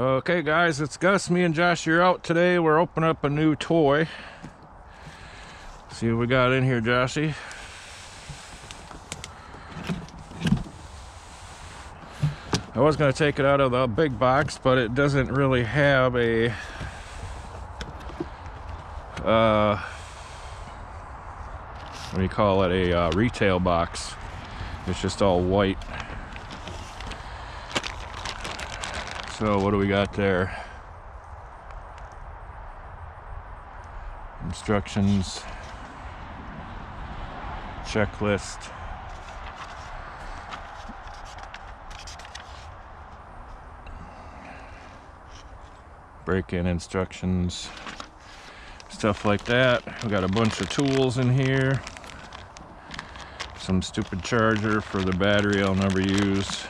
Okay guys, it's Gus. Me and Josh are out today. We're opening up a new toy. See what we got in here, Joshy. I was going to take it out of the big box, but it doesn't really have a what do you call it, a retail box. It's just all white. So what do we got there? Instructions, checklist, break-in instructions, stuff like that. We got a bunch of tools in here. Some stupid charger for the battery I'll never use.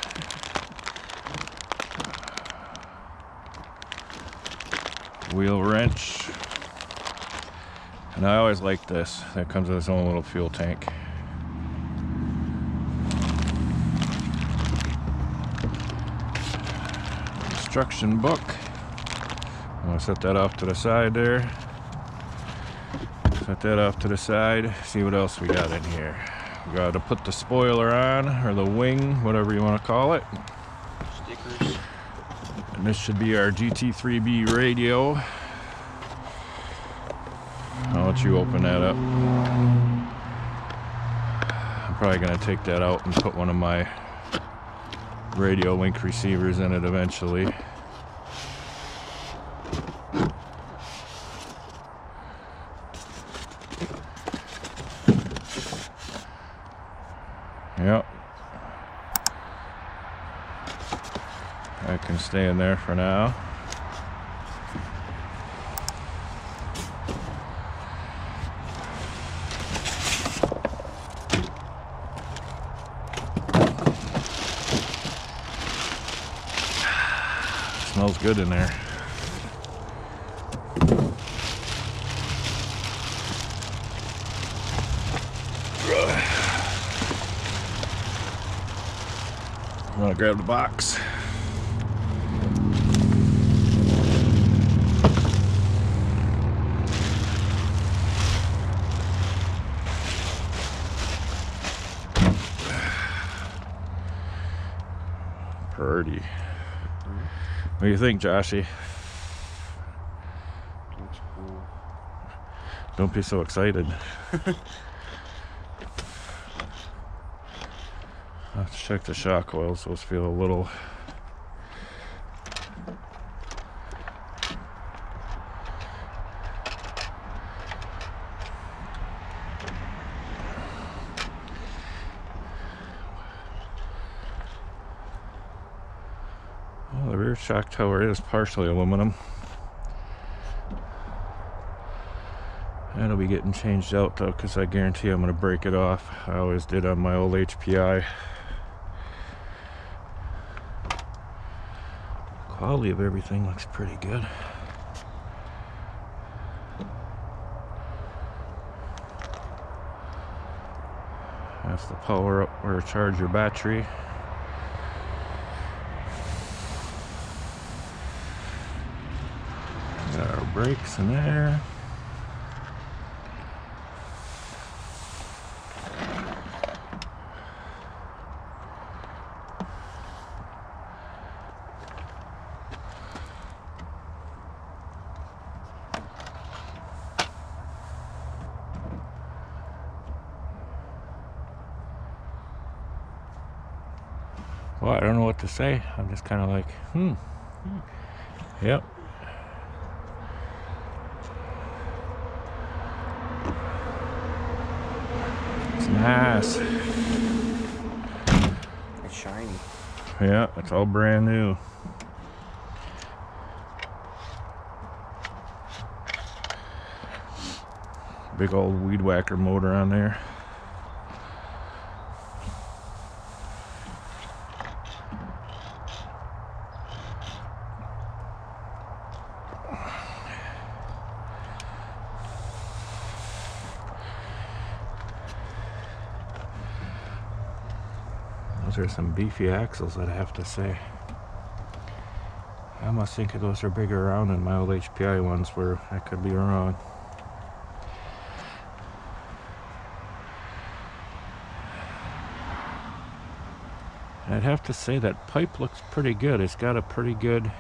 Wheel wrench. And I always like this. That comes with its own little fuel tank. Instruction book. I'm gonna set that off to the side there. Set that off to the side. See what else we got in here. We got to put the spoiler on, or the wing, whatever you want to call it. Stickers. And this should be our GT3B radio. I'll let you open that up. I'm probably going to take that out and put one of my radio link receivers in it eventually. Yep. I can stay in there for now. Smells good in there. I'm gonna grab the box. Pretty. What do you think, Joshy? Looks cool. Don't be so excited. Let's check the shock oils. Those feel a little. Well, the rear shock tower is partially aluminum. That'll be getting changed out though, because I guarantee I'm going to break it off. I always did on my old HPI. Quality of everything looks pretty good. That's the power up or charge your battery. Got our brakes in there. Well, I don't know what to say. I'm just kind of like, Yep. It's nice. It's shiny. Yeah, it's all brand new. Big old weed whacker motor on there. Those are some beefy axles, I'd have to say. How must think those are bigger around than my old HPI ones were. I could be wrong. I'd have to say that pipe looks pretty good. It's got a pretty good...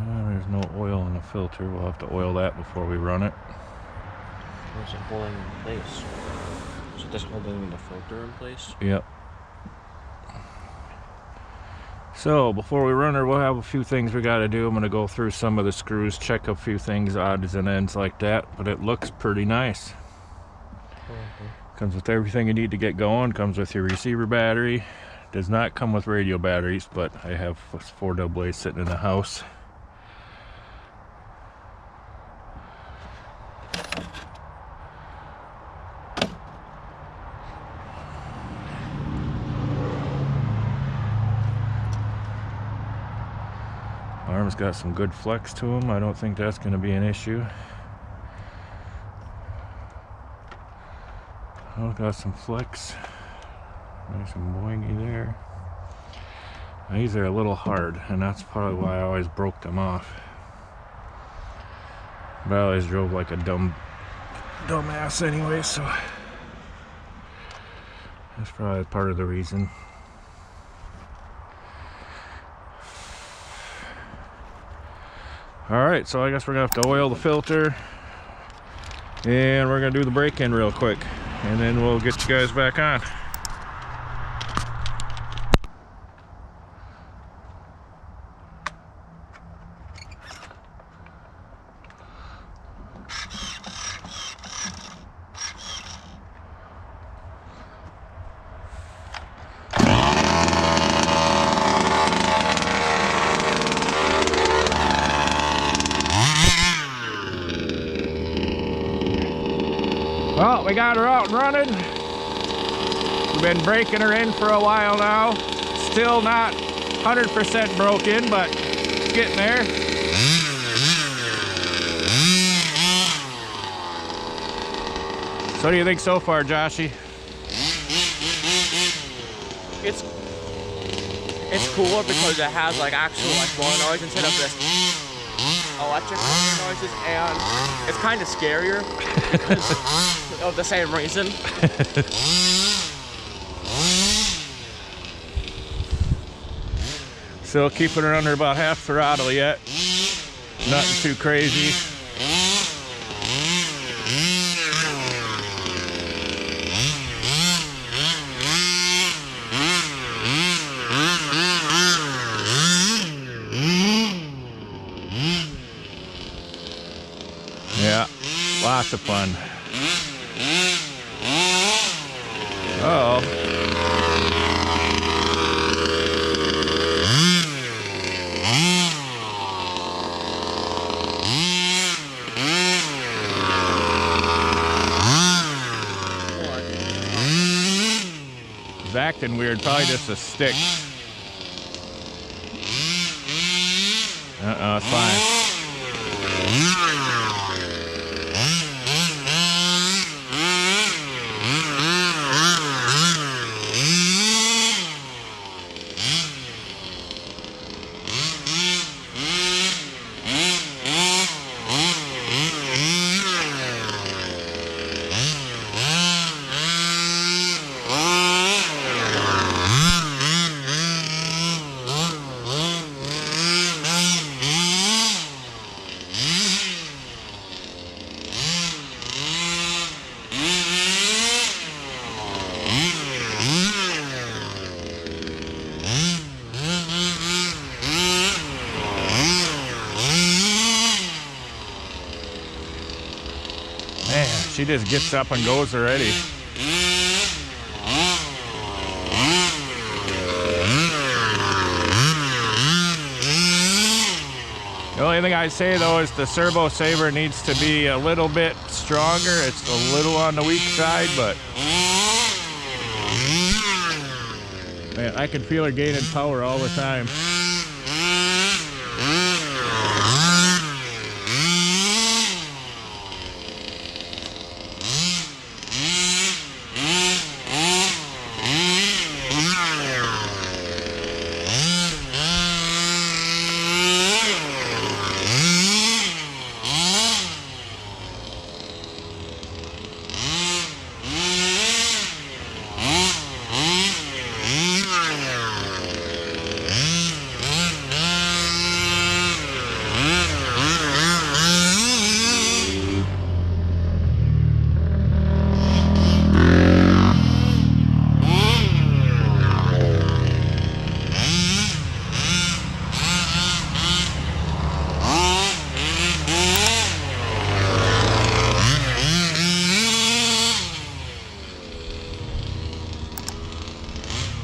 there's no oil in the filter. We'll have to oil that before we run it. Where's it holding in place? Is it just holding the filter in place? Yep. So before we run her, we'll have a few things we got to do. I'm going to go through some of the screws, check a few things, odds and ends like that, but it looks pretty nice. Comes with everything you need to get going. Comes with your receiver battery. Does not come with radio batteries, but I have 4 AA sitting in the house. Arm's got some good flex to them. I don't think that's going to be an issue. Oh, got some flex. Nice and boingy there. Now, these are a little hard, and that's probably why I always broke them off. But I always drove like a dumbass anyway, so that's probably part of the reason. Alright, so I guess we're going to have to oil the filter, and we're going to do the brake-in real quick, and then we'll get you guys back on. Well, we got her out and running. We've been breaking her in for a while now. Still not 100% broken, but it's getting there. So what do you think so far, Joshy? It's cooler because it has like actual like motor noise instead of this electric motor noises, and it's kind of scarier because of the same reason. Still keeping her under about half throttle yet. Nothing too crazy. Yeah, lots of fun. Uh-oh. It's acting weird, probably just a stick. Uh-oh, it's fine. Man, she just gets up and goes already. The only thing I'd say though is the servo saver needs to be a little bit stronger. It's a little on the weak side, but man, I can feel her gaining power all the time.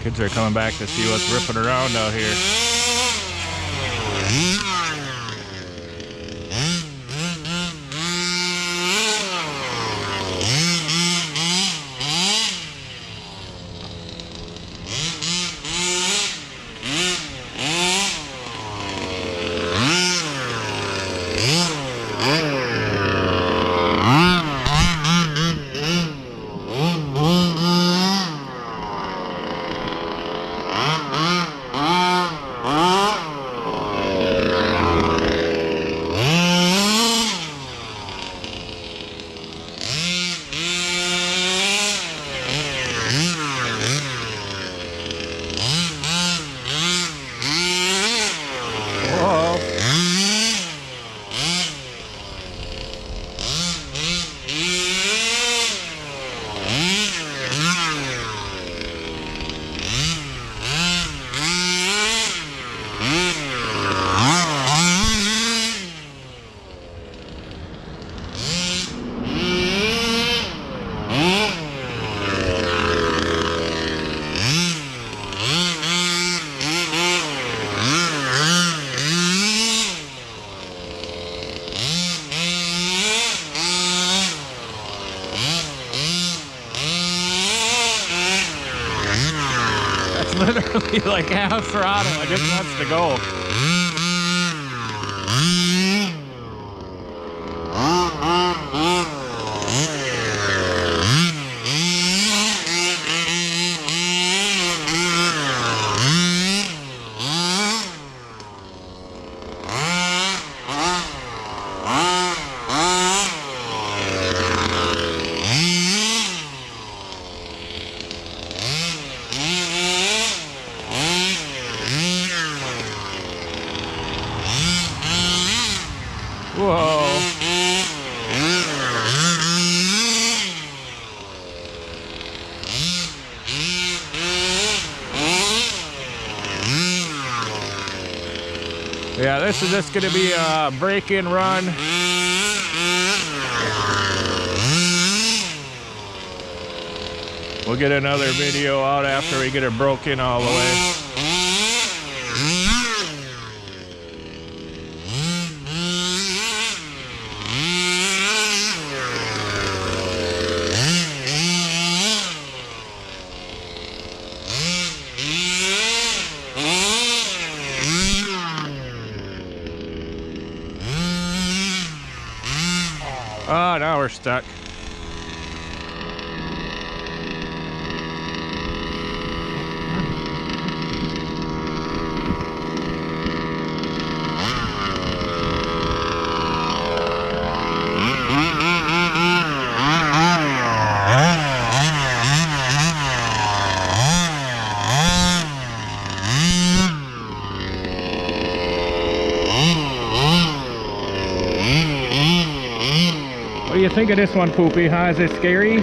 Kids are coming back to see what's ripping around out here. Literally like half throttle. It just wants to go. Whoa. Yeah, this is just gonna be a break-in run. We'll get another video out after we get it broken all the way. Oh, now we're stuck. What do you think of this one, Poopy? Huh? Is it scary?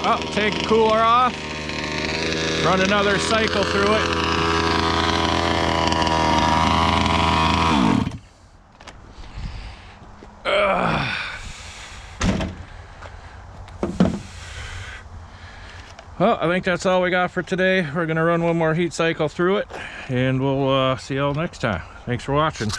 Oh, take the cooler off, run another cycle through it. Well, I think that's all we got for today. We're gonna run one more heat cycle through it, and we'll see y'all next time. Thanks for watching.